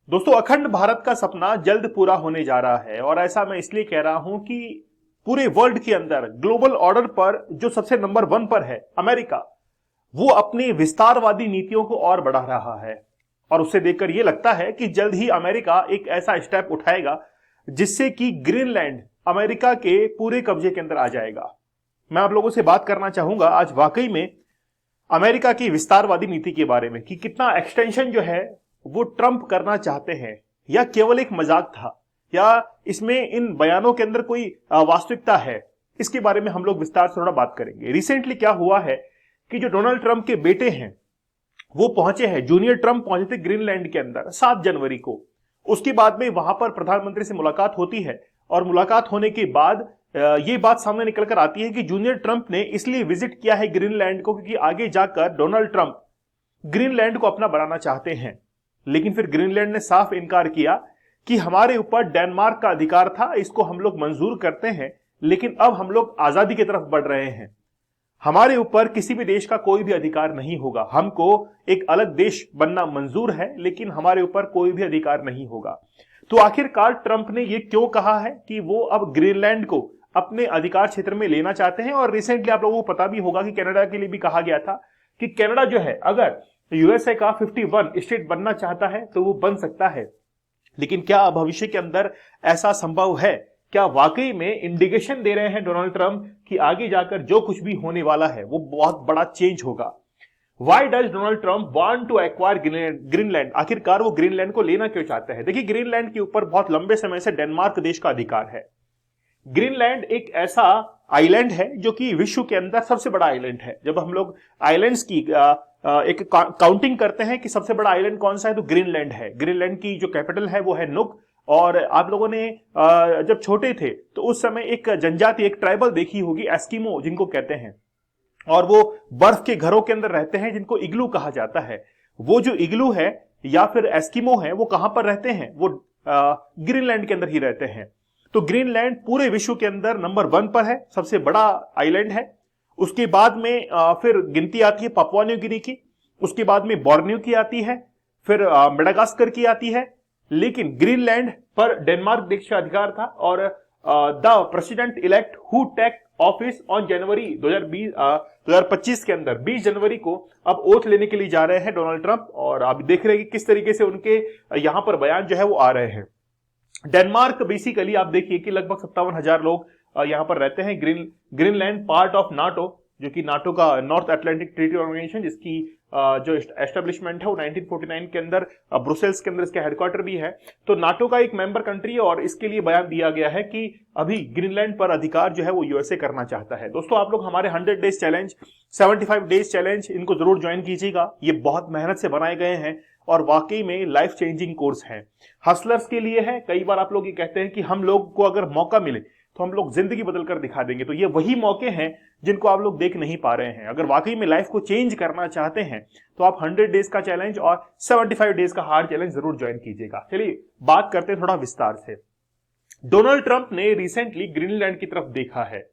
दोस्तों, अखंड भारत का सपना जल्द पूरा होने जा रहा है और ऐसा मैं इसलिए कह रहा हूं कि पूरे वर्ल्ड के अंदर ग्लोबल ऑर्डर पर जो सबसे नंबर 1 पर है अमेरिका, वो अपनी विस्तारवादी नीतियों को और बढ़ा रहा है। और उससे देखकर यह लगता है कि जल्द ही अमेरिका एक ऐसा स्टेप उठाएगा जिससे कि ग्रीनलैंड अमेरिका के पूरे कब्जे के अंदर आ जाएगा। मैं आप लोगों से बात करना चाहूंगा आज वाकई में अमेरिका की विस्तारवादी नीति के बारे में कि कितना एक्सटेंशन जो है वो ट्रंप करना चाहते हैं या केवल एक मजाक था या इसमें इन बयानों के अंदर कोई वास्तविकता है। इसके बारे में हम लोग विस्तार से थोड़ा बात करेंगे। रिसेंटली क्या हुआ है कि जो डोनाल्ड ट्रंप के बेटे हैं वो पहुंचे हैं, जूनियर ट्रंप पहुंचे थे ग्रीनलैंड के अंदर 7 जनवरी को। उसके बाद में वहां पर प्रधानमंत्री से मुलाकात होती है और मुलाकात होने के बाद ये बात सामने निकल कर आती है कि जूनियर ट्रंप ने इसलिए विजिट किया है ग्रीनलैंड को क्योंकि आगे जाकर डोनाल्ड ट्रंप ग्रीनलैंड को अपना बनाना चाहते हैं। लेकिन फिर ग्रीनलैंड ने साफ इनकार किया कि हमारे ऊपर डेनमार्क का अधिकार था, इसको हम लोग मंजूर करते हैं, लेकिन अब हम लोग आजादी की तरफ बढ़ रहे हैं। हमारे ऊपर किसी भी देश का कोई भी अधिकार नहीं होगा। हमको एक अलग देश बनना मंजूर है लेकिन हमारे ऊपर कोई भी अधिकार नहीं होगा। तो आखिरकार ट्रंप ने यह क्यों कहा है कि वो अब ग्रीनलैंड को अपने अधिकार क्षेत्र में लेना चाहते हैं। और रिसेंटली आप लोगों को पता भी होगा कि कनाडा के लिए भी कहा गया था कि कनाडा जो है अगर यूएसए का 51 स्टेट बनना चाहता है तो वो बन सकता है। लेकिन क्या भविष्य के अंदर ऐसा संभव है? क्या वाकई में इंडिकेशन दे रहे हैं डोनाल्ड ट्रंप कि आगे जाकर जो कुछ भी होने वाला है वो बहुत बड़ा चेंज होगा? Why does Donald Trump want to acquire Greenland? आखिरकार वो ग्रीनलैंड को लेना क्यों चाहते हैं? देखिए, ग्रीनलैंड के ऊपर बहुत लंबे समय से डेनमार्क देश का अधिकार है। ग्रीनलैंड एक ऐसा आइलैंड है जो कि विश्व के अंदर सबसे बड़ा आइलैंड है। जब हम लोग आइलैंड्स की एक काउंटिंग करते हैं कि सबसे बड़ा आइलैंड कौन सा है तो ग्रीनलैंड है। ग्रीनलैंड की जो कैपिटल है वो है नुक। और आप लोगों ने जब छोटे थे तो उस समय एक जनजाति, एक ट्राइबल देखी होगी, एस्किमो जिनको कहते हैं, और वो बर्फ के घरों के अंदर रहते हैं जिनको इग्लू कहा जाता है। वो जो इग्लू है या फिर एस्किमो है वो कहां पर रहते हैं? वो ग्रीनलैंड के अंदर ही रहते हैं। तो ग्रीनलैंड पूरे विश्व के अंदर नंबर 1 पर है, सबसे बड़ा आइलैंड है। उसके बाद में फिर गिनती आती है पापुआ न्यू गिनी की, उसके बाद में बोर्नियो की आती है, फिर मेडागास्कर की आती है। लेकिन ग्रीनलैंड पर डेनमार्क देश का अधिकार था और the president elect who take office on January 2025 के अंदर 20 जनवरी को अब ओथ लेने के लिए जा रहे हैं डोनाल्ड ट्रंप। और आप देख रहे हैं कि किस तरीके से उनके यहां पर बयान जो है वो आ रहे हैं। डेनमार्क बेसिकली आप देखिए कि लगभग 57,000 लोग यहां पर रहते हैं। ग्रीनलैंड पार्ट ऑफ नाटो, जो कि नाटो का नॉर्थ अटलांटिक ट्रीटी ऑर्गेनाइजेशन, जिसकी जो एस्टेब्लिशमेंट है वो 1949 के अंदर ब्रुसेल्स के अंदर इसका हेडक्वार्टर भी है। तो नाटो का एक मेंबर कंट्री है और इसके लिए बयान दिया गया है कि अभी ग्रीनलैंड पर अधिकार जो है वो यूएसए करना चाहता है। दोस्तों, आप लोग हमारे 100 डेज चैलेंज, 75 डेज चैलेंज, इनको जरूर ज्वाइन कीजिएगा। ये बहुत मेहनत से बनाए गए हैं और वाकई में लाइफ चेंजिंग कोर्स है। हसलर्स के लिए है। कई बार आप लोग ये कहते हैं कि हम लोग को अगर मौका मिले तो हम लोग जिंदगी बदलकर दिखा देंगे। तो ये वही मौके हैं जिनको आप लोग देख नहीं पा रहे हैं। अगर वाकई में लाइफ को चेंज करना चाहते हैं तो आप 100 डेज का चैलेंज और 75 डेज का हार्ड चैलेंज जरूर ज्वाइन कीजिएगा। चलिए बात करते हैं थोड़ा विस्तार से। डोनाल्ड ट्रंप ने रिसेंटली ग्रीनलैंड की तरफ देखा है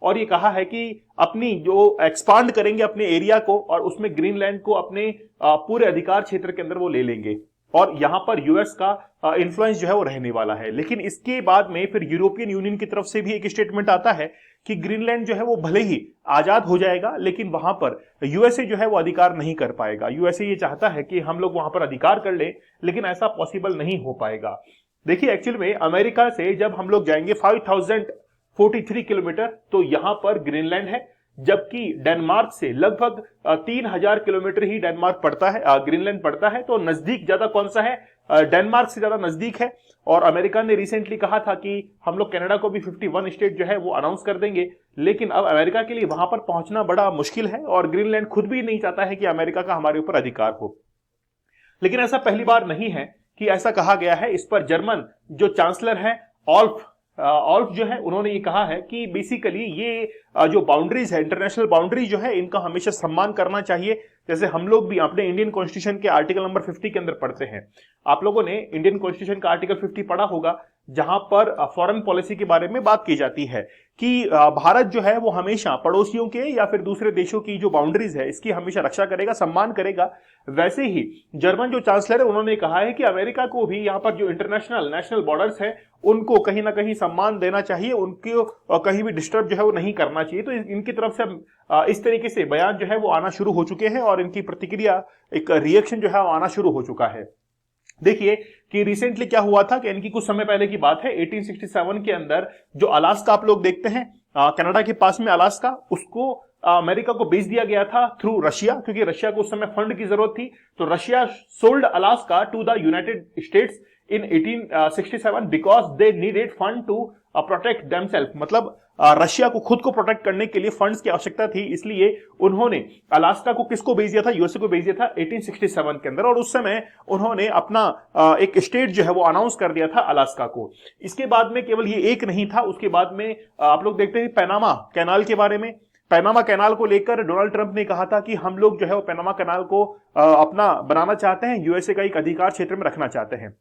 और ये कहा है कि अपनी जो एक्सपांड करेंगे अपने एरिया को और उसमें ग्रीनलैंड को अपने पूरे अधिकार क्षेत्र के अंदर वो ले लेंगे और यहां पर यूएस का इन्फ्लुएंस जो है वो रहने वाला है। लेकिन इसके बाद में फिर यूरोपियन यूनियन की तरफ से भी एक स्टेटमेंट आता है कि ग्रीनलैंड जो है वो भले ही आजाद हो जाएगा लेकिन वहां पर यूएसए जो है वो अधिकार नहीं कर पाएगा। यूएसए ये चाहता है कि हम लोग वहां पर अधिकार कर ले, लेकिन ऐसा पॉसिबल नहीं हो पाएगा। देखिए, एक्चुअल में अमेरिका से जब हम लोग जाएंगे 5043 किलोमीटर तो यहां पर ग्रीनलैंड है, जबकि डेनमार्क से लगभग 3000 किलोमीटर ही डेनमार्क पड़ता है, ग्रीनलैंड पड़ता है। तो नजदीक ज्यादा कौन सा है? डेनमार्क से ज्यादा नजदीक है। और अमेरिका ने रिसेंटली कहा था कि हम लोग कनाडा को भी 51 स्टेट जो है वो अनाउंस कर देंगे। लेकिन अब अमेरिका के लिए वहां पर पहुंचना बड़ा मुश्किल है और ग्रीनलैंड खुद भी नहीं चाहता है कि अमेरिका का हमारे ऊपर अधिकार हो। लेकिन ऐसा पहली बार नहीं है कि ऐसा कहा गया है। इस पर जर्मन जो चांसलर है ऑल्फ जो है उन्होंने ये कहा है कि बेसिकली ये जो बाउंड्रीज है, इंटरनेशनल बाउंड्रीज जो है, इनका हमेशा सम्मान करना चाहिए। जैसे हम लोग भी अपने इंडियन कॉन्स्टिट्यूशन के आर्टिकल नंबर 50 के अंदर पढ़ते हैं। आप लोगों ने इंडियन कॉन्स्टिट्यूशन का आर्टिकल 50 पढ़ा होगा जहां पर फॉरेन पॉलिसी के बारे में बात की जाती है कि भारत जो है वो हमेशा पड़ोसियों के या फिर दूसरे देशों की जो बाउंड्रीज है इसकी हमेशा रक्षा करेगा, सम्मान करेगा। वैसे ही जर्मन जो चांसलर है उन्होंने कहा है कि अमेरिका को भी यहां पर जो इंटरनेशनल नेशनल बॉर्डर्स है उनको कहीं ना कहीं सम्मान देना चाहिए, उनको कहीं भी डिस्टर्ब जो है वो नहीं करना चाहिए। तो इनकी तरफ से इस तरीके से बयान जो है वो आना शुरू हो चुके हैं और इनकी प्रतिक्रिया, एक रिएक्शन जो है वो आना शुरू हो चुका है। देखिए कि रिसेंटली क्या हुआ था कि इनकी कुछ समय पहले की बात है, 1867 के अंदर जो अलास्का आप लोग देखते हैं कनाडा के पास में अलास्का, उसको अमेरिका को बेच दिया गया था थ्रू रशिया, क्योंकि रशिया को उस समय फंड की जरूरत थी। तो Russia sold Alaska to the United States in 1867 because they needed fund to protect themself. मतलब रशिया को खुद को प्रोटेक्ट करने के लिए फंड्स की आवश्यकता थी, इसलिए उन्होंने अलास्का को किसको भेज दिया था, यूएसए को भेज दिया था 1867 के अंदर। और उस समय उन्होंने अपना एक स्टेट जो है वो अनाउंस कर दिया था अलास्का को। इसके बाद में केवल ये एक नहीं था, उसके बाद में आप लोग देखते हैं पैनामा कैनाल के बारे में। पैनामा कैनाल को लेकर डोनाल्ड ट्रंप ने कहा था कि हम लोग जो है वो पैनामा कैनाल को अपना बनाना चाहते हैं, यूएसए का एक अधिकार क्षेत्र में रखना चाहते हैं।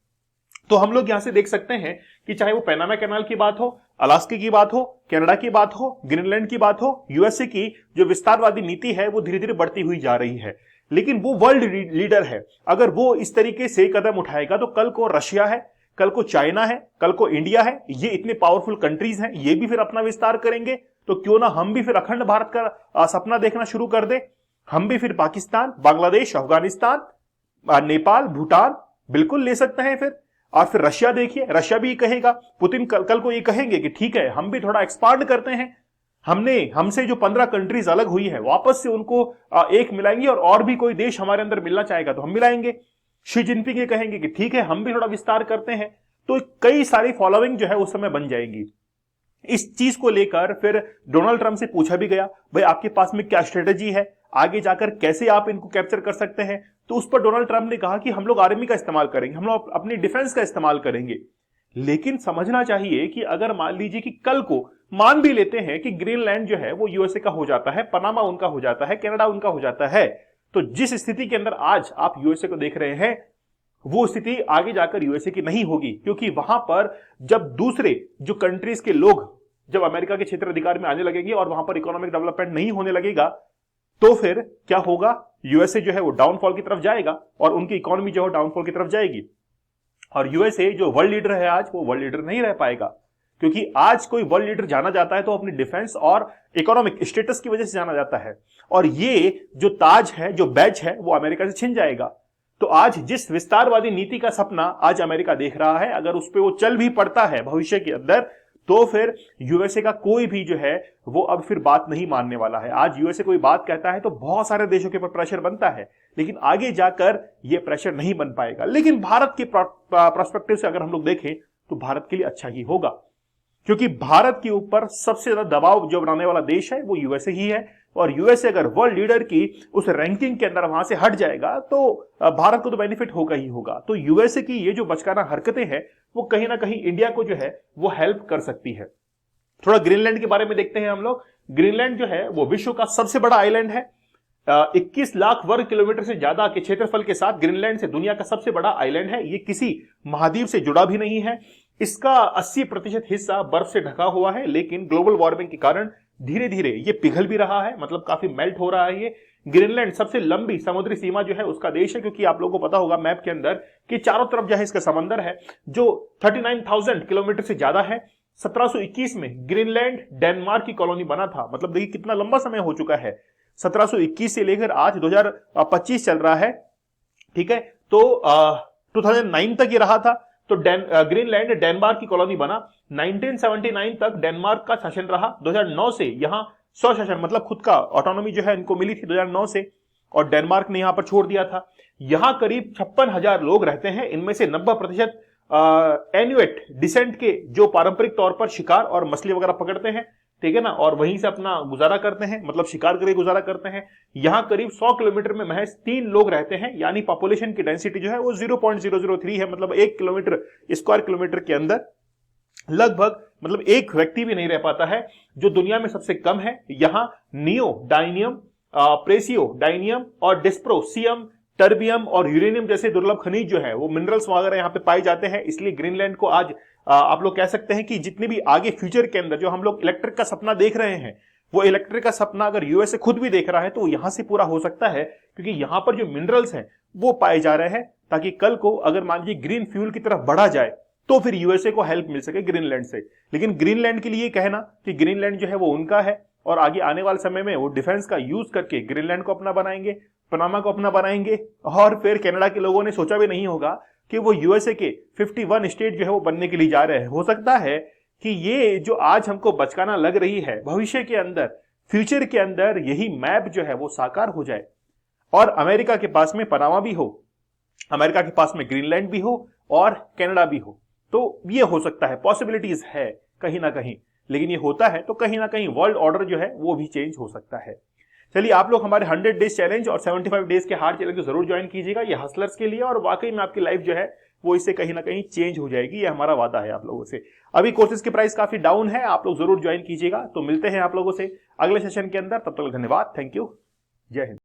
तो हम लोग यहां से देख सकते हैं कि चाहे वो पैनामा कैनाल की बात हो, अलास्का की बात हो, कनाडा की बात हो, ग्रीनलैंड की बात हो, यूएसए की जो विस्तारवादी नीति है वो धीरे धीरे बढ़ती हुई जा रही है। लेकिन वो वर्ल्ड लीडर है, अगर वो इस तरीके से कदम उठाएगा तो कल को रशिया है, कल को चाइना है, कल को इंडिया है, ये इतने पावरफुल कंट्रीज हैं, ये भी फिर अपना विस्तार करेंगे। तो क्यों ना हम भी फिर अखंड भारत का सपना देखना शुरू कर दे। हम भी फिर पाकिस्तान, बांग्लादेश, अफगानिस्तान, नेपाल, भूटान बिल्कुल ले सकते हैं फिर। और फिर रशिया देखिए, रशिया भी कहेगा, पुतिन कल को ये कहेंगे कि ठीक है हम भी थोड़ा एक्सपांड करते हैं, हमसे जो 15 कंट्रीज अलग हुई है वापस से उनको एक मिलाएंगे और भी कोई देश हमारे अंदर मिलना चाहेगा तो हम मिलाएंगे। शी जिनपिंग ये कहेंगे कि ठीक है हम भी थोड़ा विस्तार करते हैं, तो कई सारी फॉलोइंग जो है उस समय बन जाएंगी। इस चीज को लेकर फिर डोनाल्ड ट्रंप से पूछा भी गया, भाई आपके पास में क्या स्ट्रेटेजी है, आगे जाकर कैसे आप इनको कैप्चर कर सकते हैं। तो उस पर डोनाल्ड ट्रंप ने कहा कि हम लोग आर्मी का इस्तेमाल करेंगे, हम लोग अपनी डिफेंस का इस्तेमाल करेंगे। लेकिन समझना चाहिए कि अगर मान लीजिए कि कल को मान भी लेते हैं कि ग्रीनलैंड जो है वो यूएसए का हो जाता है, पनामा उनका हो जाता है, कनाडा उनका हो जाता है, तो जिस स्थिति के अंदर आज आप यूएसए को देख रहे हैं वो स्थिति आगे जाकर यूएसए की नहीं होगी। क्योंकि वहां पर जब दूसरे जो कंट्रीज के लोग जब अमेरिका के क्षेत्र अधिकार में आने लगेंगे और वहां पर इकोनॉमिक डेवलपमेंट नहीं होने लगेगा, तो फिर क्या होगा, यूएसए जो है वो डाउनफॉल की तरफ जाएगा और उनकी इकोनॉमी जो है डाउनफॉल की तरफ जाएगी। और यूएसए जो वर्ल्ड लीडर है आज, वो वर्ल्ड लीडर नहीं रह पाएगा। क्योंकि आज कोई वर्ल्ड लीडर जाना जाता है तो अपनी डिफेंस और इकोनॉमिक स्टेटस की वजह से जाना जाता है, और ये जो ताज है, जो बैज है, वो अमेरिका से छिन जाएगा। तो आज जिस विस्तारवादी नीति का सपना आज अमेरिका देख रहा है, अगर उस पर वो चल भी पड़ता है भविष्य के अंदर, तो फिर यूएसए का कोई भी जो है वो अब फिर बात नहीं मानने वाला है। आज यूएसए कोई बात कहता है तो बहुत सारे देशों के ऊपर प्रेशर बनता है, लेकिन आगे जाकर ये प्रेशर नहीं बन पाएगा। लेकिन भारत के पर्सपेक्टिव से अगर हम लोग देखें तो भारत के लिए अच्छा ही होगा, क्योंकि भारत के ऊपर सबसे ज्यादा दबाव जो बनाने वाला देश है वो यूएसए ही है। और यूएसए अगर वर्ल्ड लीडर की उस रैंकिंग के अंदर वहां से हट जाएगा तो भारत को तो बेनिफिट होगा ही होगा। तो यूएसए की ये जो बचकाना हरकतें हैं वो कहीं ना कहीं इंडिया को जो है वो हेल्प कर सकती है। थोड़ा ग्रीनलैंड के बारे में देखते हैं हम लोग। ग्रीनलैंड जो है वो विश्व का सबसे बड़ा आइलैंड है। 21 लाख वर्ग किलोमीटर से ज्यादा के क्षेत्रफल के साथ ग्रीनलैंड से दुनिया का सबसे बड़ा आइलैंड है। ये किसी महाद्वीप से जुड़ा भी नहीं है। इसका 80% हिस्सा बर्फ से ढका हुआ है, लेकिन ग्लोबल वार्मिंग के कारण धीरे धीरे ये पिघल भी रहा है, मतलब काफी मेल्ट हो रहा है। ये ग्रीनलैंड सबसे लंबी समुद्री सीमा जो है उसका देश है, क्योंकि आप लोगों को पता होगा मैप के अंदर कि चारों तरफ जो है इसका समंदर है जो 39,000 किलोमीटर से ज्यादा है। 1721 में ग्रीनलैंड डेनमार्क की कॉलोनी बना था। मतलब देखिए कितना लंबा समय हो चुका है, 1721 से लेकर आज 2025 चल रहा है, ठीक है। तो 2009 तक ये रहा था। तो ग्रीनलैंड डेनमार्क की कॉलोनी बना। 1979 तक डेनमार्क का शासन रहा। 2009 से यहां स्वशासन मतलब खुद का ऑटोनॉमी जो है इनको मिली थी 2009 से, और डेनमार्क ने यहां पर छोड़ दिया था। यहां करीब 56,000 लोग रहते हैं। इनमें से 90% एन्युएट डिसेंट के जो पारंपरिक तौर पर शिकार और मछली वगैरह पकड़ते हैं, ठीक है ना, और वहीं से अपना गुजारा करते हैं, मतलब शिकार करके गुजारा करते हैं। यहां करीब 100 किलोमीटर में महज 3 लोग रहते हैं, यानी पॉपुलेशन की डेंसिटी जो है वो 0.003 है। मतलब 1 किलोमीटर स्क्वायर किलोमीटर के अंदर लगभग मतलब एक व्यक्ति भी नहीं रह पाता है, जो दुनिया में सबसे कम है। यहां नियो डायनियम, प्रेसियो डायनियम और डिस्प्रोसियम टर्बियम और यूरेनियम जैसे दुर्लभ खनिज जो है वो मिनरल्स वगैरह यहाँ पे पाए जाते हैं। इसलिए ग्रीनलैंड को आज आप लोग कह सकते हैं कि जितने भी आगे फ्यूचर के अंदर जो हम लोग इलेक्ट्रिक का सपना देख रहे हैं, वो इलेक्ट्रिक का सपना अगर यूएसए खुद भी देख रहा है तो वो यहां से पूरा हो सकता है, क्योंकि यहां पर जो मिनरल्स हैं वो पाए जा रहे हैं, ताकि कल को अगर मान लीजिए ग्रीन फ्यूल की तरफ बढ़ा जाए तो फिर यूएसए को हेल्प मिल सके ग्रीनलैंड से। लेकिन ग्रीनलैंड के लिए कहना कि ग्रीनलैंड जो है वो उनका है और आगे आने वाले समय में वो डिफेंस का यूज करके ग्रीनलैंड को अपना बनाएंगे, पनामा को अपना बनाएंगे, और फिर कनाडा के लोगों ने सोचा भी नहीं होगा कि वो यूएसए के 51 स्टेट जो है वो बनने के लिए जा रहे हैं। हो सकता है कि ये जो आज हमको बचकाना लग रही है, भविष्य के अंदर, फ्यूचर के अंदर यही मैप जो है वो साकार हो जाए और अमेरिका के पास में पनामा भी हो, अमेरिका के पास में ग्रीनलैंड भी हो और कनाडा भी हो। तो ये हो सकता है, पॉसिबिलिटीज है कहीं ना कहीं। लेकिन ये होता है तो कहीं ना कहीं वर्ल्ड ऑर्डर जो है वो भी चेंज हो सकता है। चलिए, आप लोग हमारे 100 डेज चैलेंज और 75 डेज के हार्ड चैलेंज को जरूर ज्वाइन कीजिएगा, ये हसलर्स के लिए, और वाकई में आपकी लाइफ जो है वो इससे कहीं ना कहीं चेंज हो जाएगी, ये हमारा वादा है आप लोगों से। अभी कोर्सेज की प्राइस काफी डाउन है, आप लोग जरूर ज्वाइन कीजिएगा। तो मिलते हैं आप लोगों से अगले सेशन के अंदर, तब तक धन्यवाद, थैंक यू, जय हिंद।